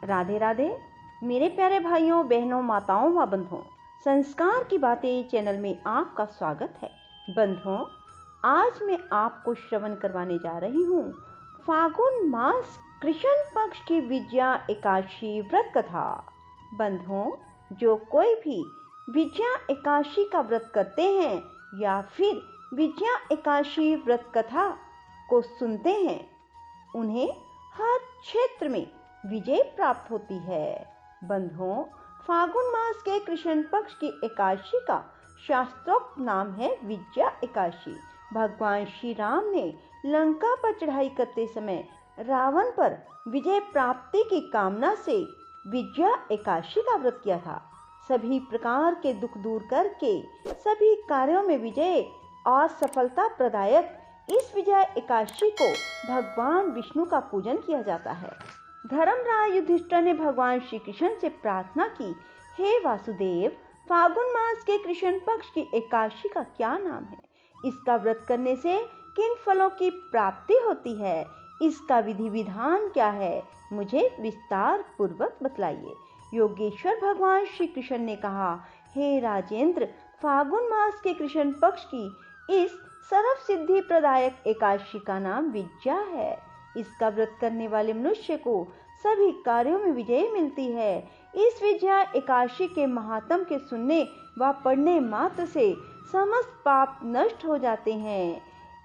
राधे राधे मेरे प्यारे भाइयों बहनों माताओं व बंधुओं, संस्कार की बातें चैनल में आपका स्वागत है। बंधुओं, आज मैं आपको श्रवण करवाने जा रही हूँ फागुन मास कृष्ण पक्ष की विजया एकादशी व्रत कथा। बंधुओं, जो कोई भी विजया एकादशी का व्रत करते हैं या फिर विजया एकादशी व्रत कथा को सुनते हैं, उन्हें हर क्षेत्र में विजय प्राप्त होती है। बंधुओं, फागुन मास के कृष्ण पक्ष की एकादशी का शास्त्रोक्त नाम है विजया एकादशी। भगवान श्री राम ने लंका पर चढ़ाई करते समय रावण पर विजय प्राप्ति की कामना से विजया एकादशी का व्रत किया था। सभी प्रकार के दुख दूर करके सभी कार्यों में विजय और सफलता प्रदायक इस विजया एकादशी को भगवान विष्णु का पूजन किया जाता है। धर्मराज युधिष्ठिर ने भगवान श्री कृष्ण से प्रार्थना की, हे वासुदेव, फागुन मास के कृष्ण पक्ष की एकादशी का क्या नाम है? इसका व्रत करने से किन फलों की प्राप्ति होती है? इसका विधि विधान क्या है? मुझे विस्तार पूर्वक बतलाइए। योगेश्वर भगवान श्री कृष्ण ने कहा, हे राजेंद्र, फागुन मास के कृष्ण पक्ष की इस सर्व सिद्धि प्रदायक एकादशी का नाम विजया है। इसका व्रत करने वाले मनुष्य को सभी कार्यों में विजय मिलती है। इस विजया एकादशी के महात्म के सुनने व पढ़ने मात्र से समस्त पाप नष्ट हो जाते हैं।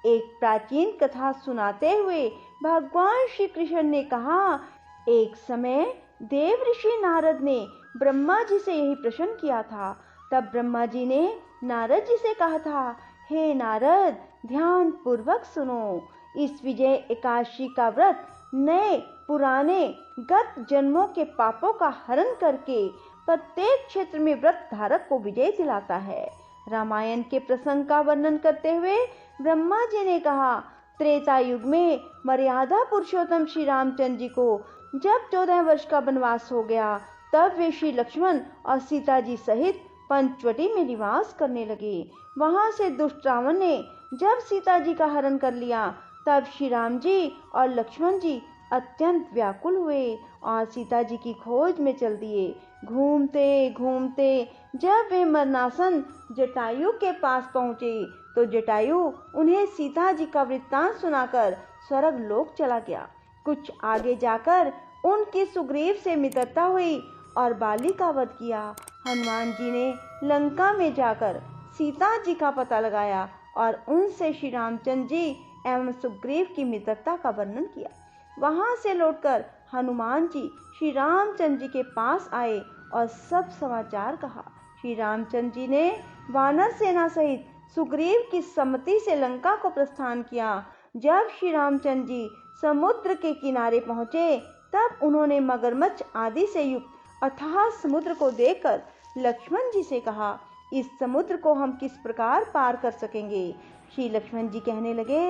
एक प्राचीन कथा सुनाते हुए भगवान श्री कृष्ण ने कहा, एक समय देव ऋषि नारद ने ब्रह्मा जी से यही प्रश्न किया था। तब ब्रह्मा जी ने नारद जी से कहा था, हे नारद, ध्यान पूर्वक सुनो। इस विजय एकादशी का व्रत नए पुराने गत जन्मों के पापों का हरण करके प्रत्येक क्षेत्र में व्रत धारक को विजय दिलाता है। रामायण के प्रसंग का वर्णन करते हुए ब्रह्मा जी ने कहा, त्रेता युग में मर्यादा पुरुषोत्तम श्री रामचंद्र जी को जब 14 वर्ष का वनवास हो गया, तब वे श्री लक्ष्मण और सीता जी सहित पंचवटी में निवास करने लगे। वहां से दुष्ट रावण ने जब सीता जी का हरण कर लिया, तब श्री राम जी और लक्ष्मण जी अत्यंत व्याकुल हुए और सीता जी की खोज में चल दिए। घूमते घूमते जब वे मरणासन जटायु के पास पहुंचे, तो जटायु उन्हें सीता जी का वृत्तांत सुनाकर स्वर्ग लोक चला गया। कुछ आगे जाकर उनकी सुग्रीव से मित्रता हुई और बाली का वध किया। हनुमान जी ने लंका में जाकर सीता जी का पता लगाया और उनसे श्री रामचंद्र जी एवं सुग्रीव की मित्रता का वर्णन किया। वहां से लौटकर हनुमान जी श्री रामचंद्र जी के पास आए और सब समाचार कहा। श्री रामचंद्र जी ने वानर सेना सहित सुग्रीव की सम्मति से लंका को प्रस्थान किया। जब श्री रामचंद्र जी समुद्र के किनारे पहुंचे, तब उन्होंने मगरमच्छ आदि से युक्त अथाह समुद्र को देखकर लक्ष्मण जी से कहा, इस समुद्र को हम किस प्रकार पार कर सकेंगे? श्री लक्ष्मण जी कहने लगे,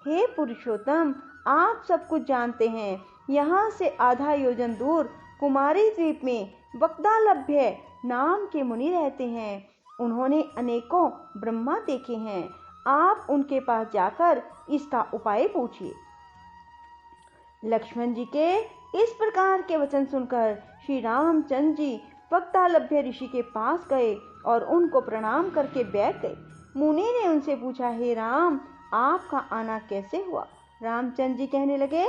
हे पुरुषोत्तम, आप सब कुछ जानते हैं। यहाँ से आधा योजन दूर कुमारी द्वीप में वक्दालभ्य नाम के मुनि रहते हैं। उन्होंने अनेकों ब्रह्मा देखे हैं। आप उनके पास जाकर इसका उपाय पूछिए। लक्ष्मण जी के इस प्रकार के वचन सुनकर श्री रामचंद्र जी वक्दालभ्य ऋषि के पास गए और उनको प्रणाम करके बैठ गए। मुनि ने उनसे पूछा, हे राम, आपका आना कैसे हुआ? रामचंद्र जी कहने लगे,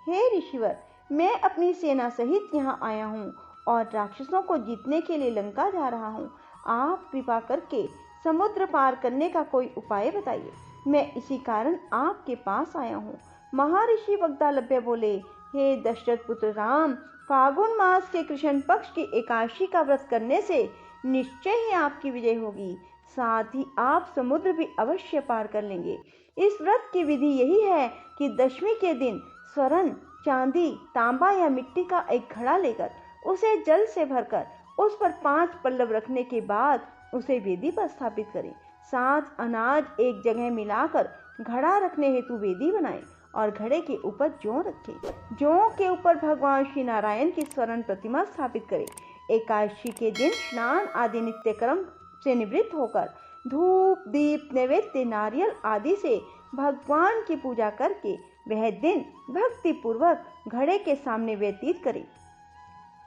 हे ऋषिवर, मैं अपनी सेना सहित यहाँ आया हूँ और राक्षसों को जीतने के लिए लंका जा रहा हूँ। आप कृपा करके समुद्र पार करने का कोई उपाय बताइए। मैं इसी कारण आपके पास आया हूँ। महर्षि वक्दालभ्य बोले, हे दशरथ पुत्र राम, फागुन मास के कृष्ण पक्ष की एकादशी का व्रत करने से निश्चय ही आपकी विजय होगी। साथ ही आप समुद्र भी अवश्य पार कर लेंगे। इस व्रत की विधि यही है कि दशमी के दिन स्वर्ण, चांदी, तांबा या मिट्टी का एक घड़ा लेकर उसे जल से भरकर उस पर 5 पल्लव रखने के बाद उसे वेदी पर स्थापित करें। 7 अनाज एक जगह मिलाकर घड़ा रखने हेतु वेदी बनाएं और घड़े के ऊपर जौ रखें। जौ के ऊपर भगवान श्री नारायण की स्वर्ण प्रतिमा स्थापित करें। एकादशी के दिन स्नान आदि नित्य कर्म से निवृत्त होकर धूप, दीप, नैवेद्य, नारियल आदि से भगवान की पूजा करके वह दिन भक्ति पूर्वक घड़े के सामने व्यतीत करें।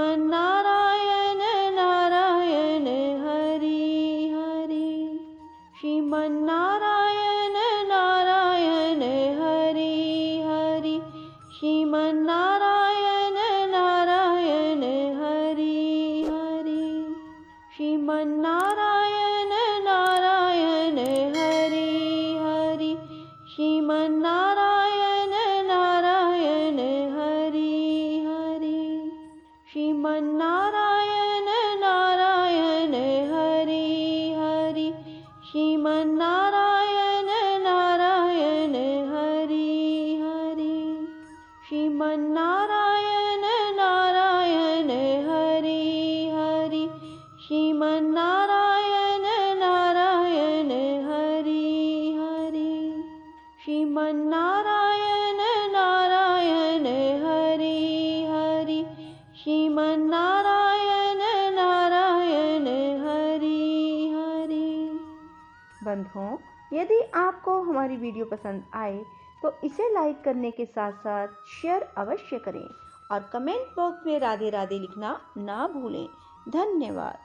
श्रीमन्नारायण नारायण हरि हरि, श्रीमन्नारायण नारायण हरि हरि, श्रीमन्नारायण नारायण हरि हरि, श्रीमन्नारायण नारायण हरि हरि, श्रीमन्नारायण नारायण हरि हरि, श्रीमन्नारायण नारायण हरि हरि, श्रीमन्नारायण नारायण हरि हरि, श्रीमन्नारायण नारायण हरि हरि, श्रीमन्नारायण नारायण हरि हरि, श्रीमन्नारायण नारायण हरि हरि, श्रीमन्नारायण नारायण हरि हरि। बंधुओं, यदि आपको हमारी वीडियो पसंद आए तो इसे लाइक करने के साथ साथ शेयर अवश्य करें और कमेंट बॉक्स में राधे राधे लिखना ना भूलें। धन्यवाद।